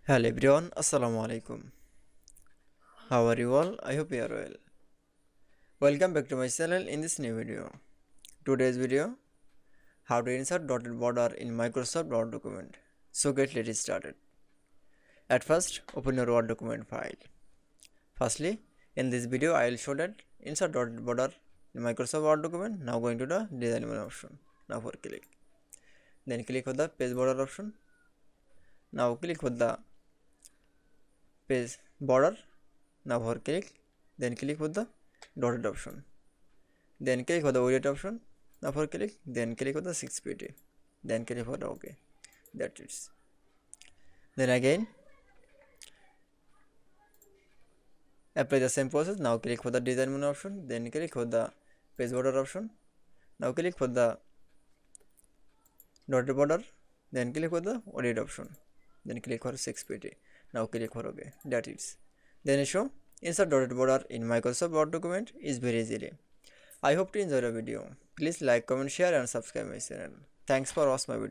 Hello everyone, Assalamu alaikum. How are you all? I hope you are well. Welcome back to my channel in this new video. Today's video, how to insert dotted border in Microsoft Word document. So let's started. At first, open your Word document file. Firstly, in this video, I will show that insert dotted border in Microsoft Word document. Now going to the design menu option. Now for click. Then click on the page border option. Now click on the page border. Now for click, then click with the dotted option, then click for the widget option. Now for click, then click on the 6pt, then click for the OK. That's it. Then again apply the same process. Now click for the design menu option, then click for the page border option. Now click for the dotted border, then click for the widget option, then click for 6pt. Now click for OK. That's it. Then show insert dotted border in Microsoft Word document is very easy. I hope to enjoy the video. Please like, comment, share and subscribe my channel. Thanks for watching my video.